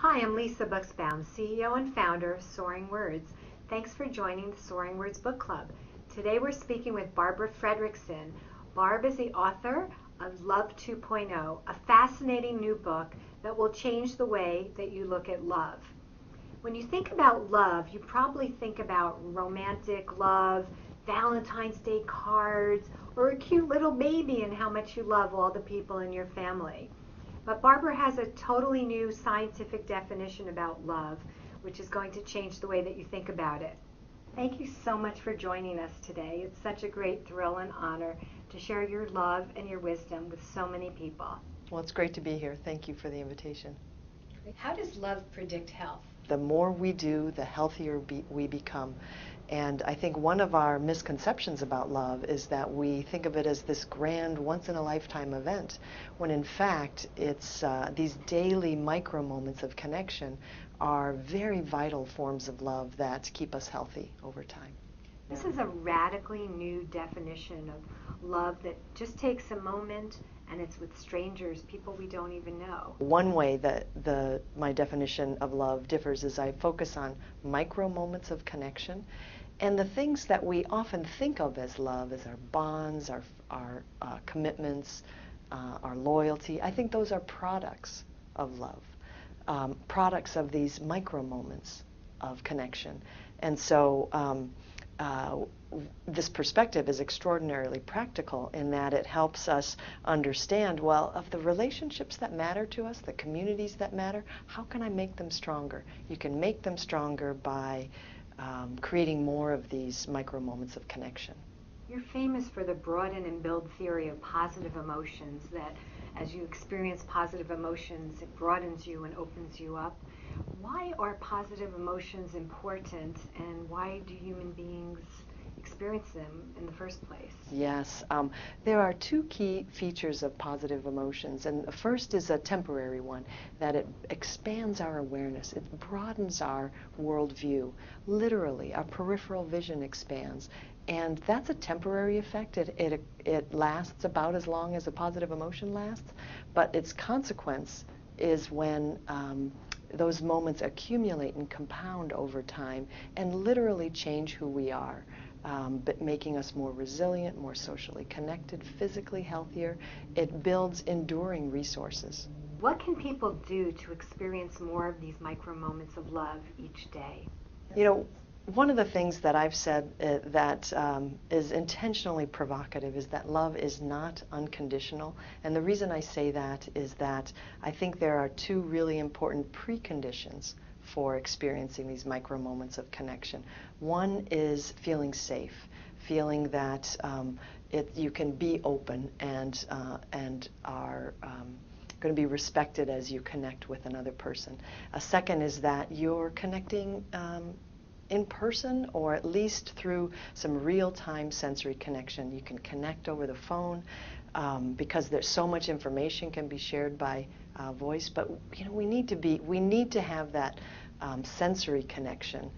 Hi, I'm Lisa Buksbaum, CEO and founder of Soaringwords. Thanks for joining the Soaringwords Book Club. Today we're speaking with Barbara Fredrickson. Barb is the author of Love 2.0, a fascinating new book that will change the way that you look at love. When you think about love, you probably think about romantic love, Valentine's Day cards, or a cute little baby and how much you love all the people in your family. But Barbara has a totally new scientific definition about love, which is going to change the way that you think about it. Thank you so much for joining us today. It's such a great thrill and honor to share your love and your wisdom with so many people. Well, it's great to be here. Thank you for the invitation. How does love predict health? The more we do, the healthier we become. And I think one of our misconceptions about love is that we think of it as this grand, once-in-a-lifetime event, when in fact it's these daily micro moments of connection are very vital forms of love that keep us healthy over time. This is a radically new definition of love that just takes a moment, and it's with strangers, people we don't even know. One way that my definition of love differs is I focus on micro moments of connection, and the things that we often think of as love, as our bonds, our commitments, our loyalty, I think those are products of love, products of these micro moments of connection. And so this perspective is extraordinarily practical in that it helps us understand, well, of the relationships that matter to us, the communities that matter, how can I make them stronger? You can make them stronger by creating more of these micro moments of connection. You're famous for the broaden and build theory of positive emotions, that as you experience positive emotions, it broadens you and opens you up. Why are positive emotions important, and why do human beings experience them in the first place? Yes, there are two key features of positive emotions, and the first is a temporary one, that it expands our awareness, it broadens our worldview. Literally, our peripheral vision expands, and that's a temporary effect. It lasts about as long as a positive emotion lasts, but its consequence is when those moments accumulate and compound over time and literally change who we are. But making us more resilient, more socially connected, physically healthier. It builds enduring resources. What can people do to experience more of these micro moments of love each day? You know, one of the things that I've said that is intentionally provocative is that love is not unconditional. And the reason I say that is that I think there are two really important preconditions for experiencing these micro moments of connection. One is feeling safe, feeling that you can be open and are going to be respected as you connect with another person. A second is that you're connecting in person, or at least through some real-time sensory connection. You can connect over the phone because there's so much information can be shared by voice, but you know, we need to have that sensory connection.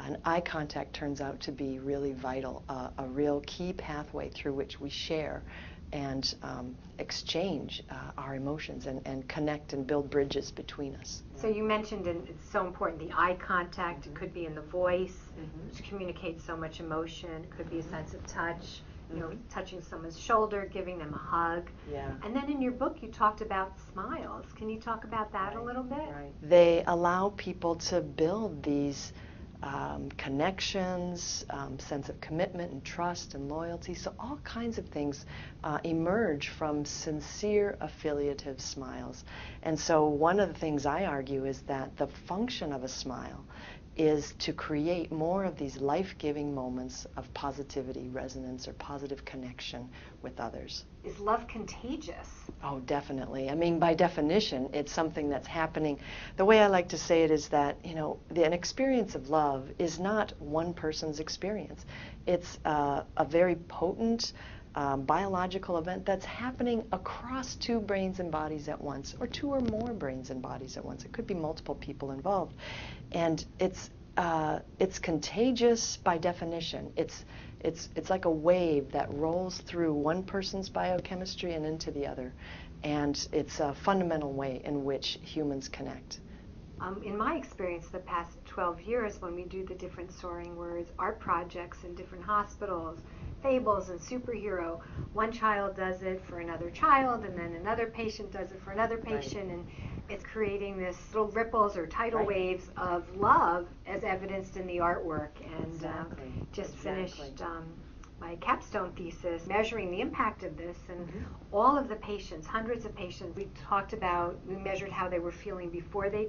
And eye contact turns out to be really vital, a real key pathway through which we share and exchange our emotions and connect and build bridges between us. So you mentioned, and it's so important, the eye contact. It could be in the voice, which communicates so much emotion. It could be a sense of touch, you know, touching someone's shoulder, giving them a hug. Yeah. And then in your book you talked about smiles. Can you talk about that a little bit? Right. They allow people to build these connections, sense of commitment and trust and loyalty. So all kinds of things emerge from sincere affiliative smiles. And so one of the things I argue is that the function of a smile is to create more of these life-giving moments of positivity, resonance, or positive connection with others. Is love contagious? Oh, definitely. I mean, by definition, it's something that's happening. The way I like to say it is that, you know, an experience of love is not one person's experience. It's a very potent biological event that's happening across two brains and bodies at once, or two or more brains and bodies at once. It could be multiple people involved. And it's contagious by definition. It's like a wave that rolls through one person's biochemistry and into the other. And it's a fundamental way in which humans connect. In my experience, the past 12 years, when we do the different Soaring Words art projects in different hospitals, fables and superhero, one child does it for another child, and then another patient does it for another patient, and it's creating this little ripples or tidal waves of love as evidenced in the artwork. And just finished my capstone thesis measuring the impact of this, and all of the patients, hundreds of patients, we measured how they were feeling before they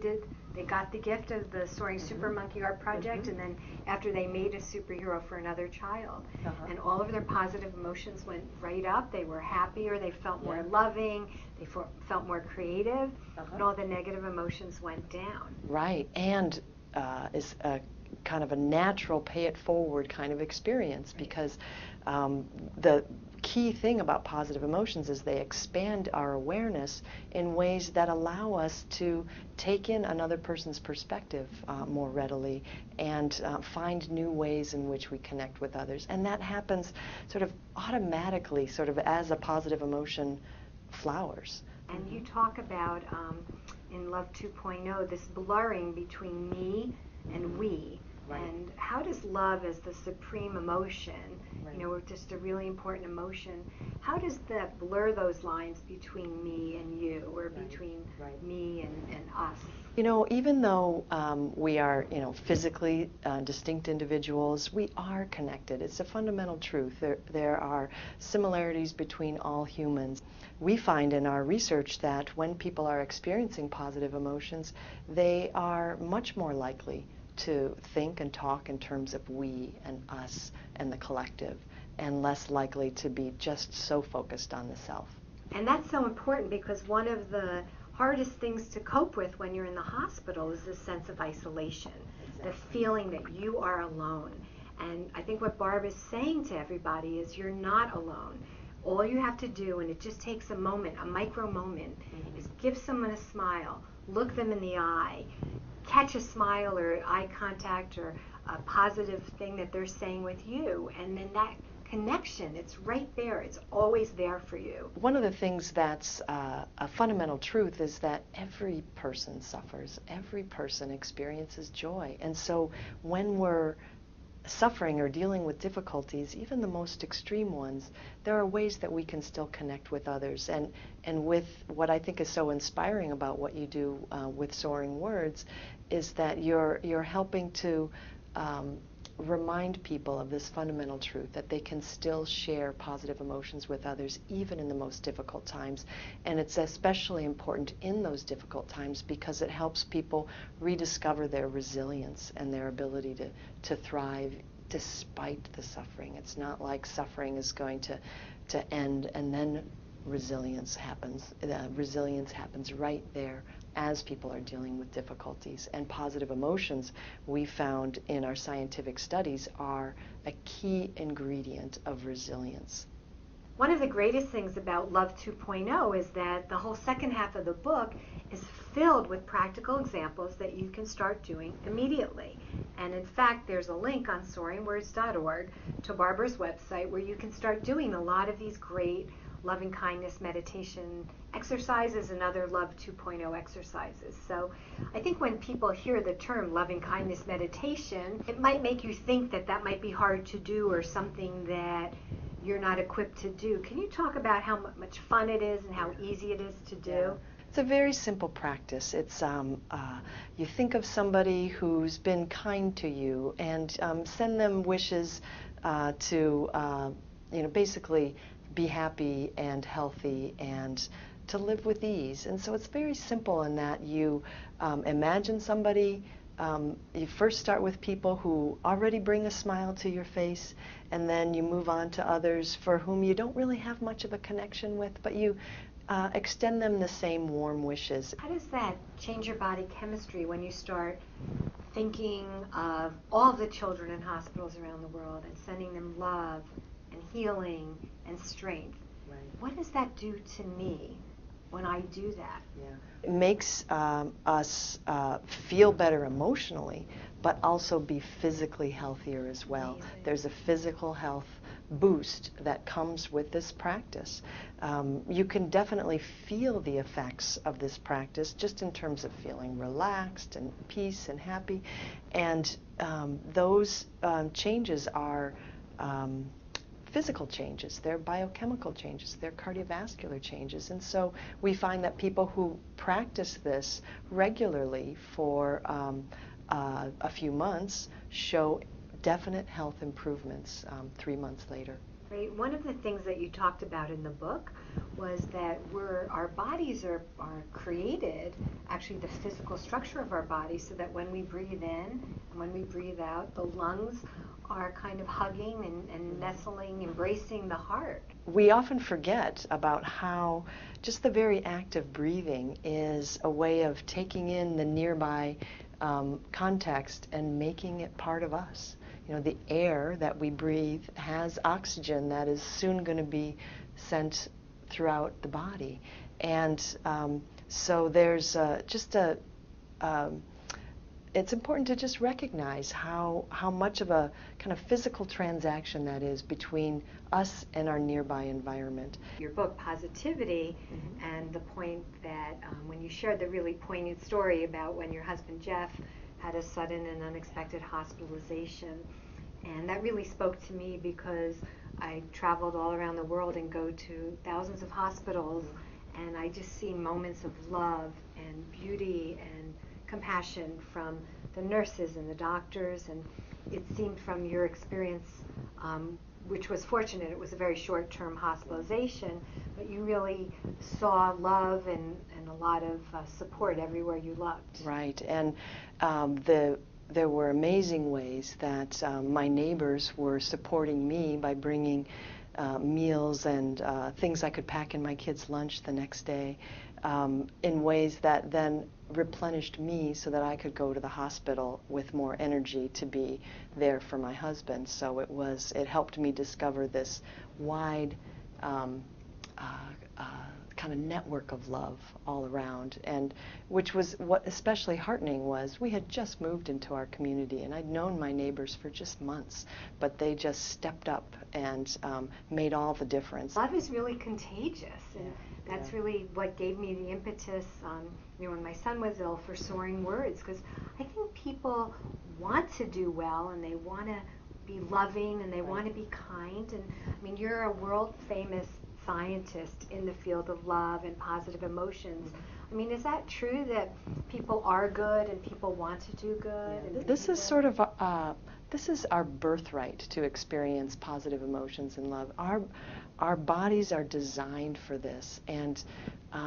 got the gift of the Soaring Super Monkey Art Project, and then after they made a superhero for another child. And all of their positive emotions went right up. They were happier, they felt more loving, they felt more creative, and all the negative emotions went down. Right, and is a kind of a natural pay it forward kind of experience, because the key thing about positive emotions is they expand our awareness in ways that allow us to take in another person's perspective more readily and find new ways in which we connect with others. And that happens sort of automatically, sort of as a positive emotion flowers. And you talk about in Love 2.0 this blurring between me and we. And how does love as the supreme emotion, just a really important emotion, how does that blur those lines between me and you, or between me and us? Even though we are, physically distinct individuals, we are connected. It's a fundamental truth. There are similarities between all humans. We find in our research that when people are experiencing positive emotions, they are much more likely to think and talk in terms of we and us and the collective, and less likely to be just so focused on the self. And that's so important, because one of the hardest things to cope with when you're in the hospital is this sense of isolation, the feeling that you are alone. And I think what Barb is saying to everybody is you're not alone. All you have to do, and it just takes a moment, a micro moment, is give someone a smile, look them in the eye, catch a smile or eye contact or a positive thing that they're saying with you, and then that connection, it's right there. It's always there for you. One of the things that's a fundamental truth is that every person suffers. Every person experiences joy. And so when we're suffering or dealing with difficulties, even the most extreme ones, there are ways that we can still connect with others. And with what I think is so inspiring about what you do with Soaring Words is that you're helping to remind people of this fundamental truth, that they can still share positive emotions with others even in the most difficult times. And it's especially important in those difficult times because it helps people rediscover their resilience and their ability to thrive despite the suffering. It's not like suffering is going to end and then resilience happens. Resilience happens right there as people are dealing with difficulties. And positive emotions, we found in our scientific studies, are a key ingredient of resilience. One of the greatest things about Love 2.0 is that the whole second half of the book is filled with practical examples that you can start doing immediately. And in fact, there's a link on soaringwords.org to Barbara's website where you can start doing a lot of these great loving kindness meditation exercises and other Love 2.0 exercises. So I think when people hear the term loving kindness meditation, it might make you think that that might be hard to do or something that you're not equipped to do. Can you talk about how much fun it is and how easy it is to do? It's a very simple practice. It's you think of somebody who's been kind to you and send them wishes to basically be happy and healthy and to live with ease. And so it's very simple in that you imagine somebody. You first start with people who already bring a smile to your face, and then you move on to others for whom you don't really have much of a connection with, but you extend them the same warm wishes. How does that change your body chemistry when you start thinking of all the children in hospitals around the world and sending them love and healing and strength? What does that do to me? when I do that. Yeah. It makes us feel better emotionally, but also be physically healthier as well. Amazing. There's a physical health boost that comes with this practice. You can definitely feel the effects of this practice just in terms of feeling relaxed and peace and happy. And those changes are physical changes, they're biochemical changes, they're cardiovascular changes. And so we find that people who practice this regularly for a few months show definite health improvements 3 months later. Right. One of the things that you talked about in the book was that our bodies are created, actually the physical structure of our bodies, so that when we breathe in and when we breathe out, the lungs are kind of hugging and nestling, embracing the heart. We often forget about how just the very act of breathing is a way of taking in the nearby context and making it part of us. You know, the air that we breathe has oxygen that is soon going to be sent throughout the body. And so there's it's important to just recognize how much of a kind of physical transaction that is between us and our nearby environment. Your book, Positivity, and the point that when you shared the really poignant story about when your husband Jeff had a sudden and unexpected hospitalization, and that really spoke to me because I traveled all around the world and go to thousands of hospitals, and I just see moments of love and beauty and compassion from the nurses and the doctors. And it seemed from your experience, which was fortunate, it was a very short-term hospitalization, but you really saw love and a lot of support everywhere you looked. Right, and there were amazing ways that my neighbors were supporting me by bringing meals and things I could pack in my kids' lunch the next day, in ways that then replenished me so that I could go to the hospital with more energy to be there for my husband. So it helped me discover this wide kind of network of love all around, and which was what especially heartening was we had just moved into our community, and I'd known my neighbors for just months, but they just stepped up and made all the difference. Love is really contagious, and that's really what gave me the impetus, when my son was ill, for Soaringwords, because I think people want to do well and they want to be loving and they want to be kind. And I mean, you're a world famous scientist in the field of love and positive emotions. I mean, is that true that people are good and people want to do good? Yeah. This is sort of this is our birthright to experience positive emotions and love. Our bodies are designed for this, and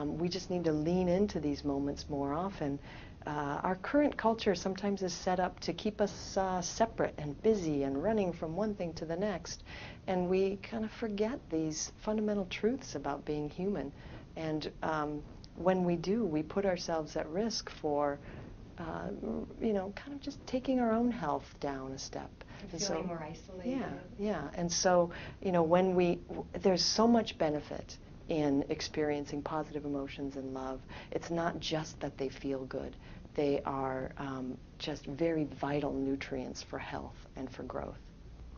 we just need to lean into these moments more often. Our current culture sometimes is set up to keep us separate and busy and running from one thing to the next, and we kind of forget these fundamental truths about being human. And when we do, we put ourselves at risk for kind of just taking our own health down a step. And feeling more isolated. Yeah. And so, there's so much benefit in experiencing positive emotions and love. It's not just that they feel good. They are just very vital nutrients for health and for growth.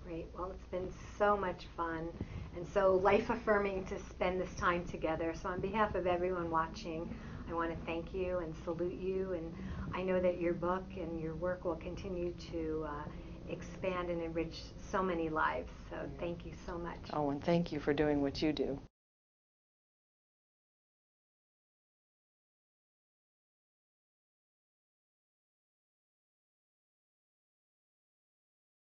Great. Well, it's been so much fun and so life-affirming to spend this time together. So on behalf of everyone watching, I want to thank you and salute you. And I know that your book and your work will continue to expand and enrich so many lives. So thank you so much. Oh, and thank you for doing what you do.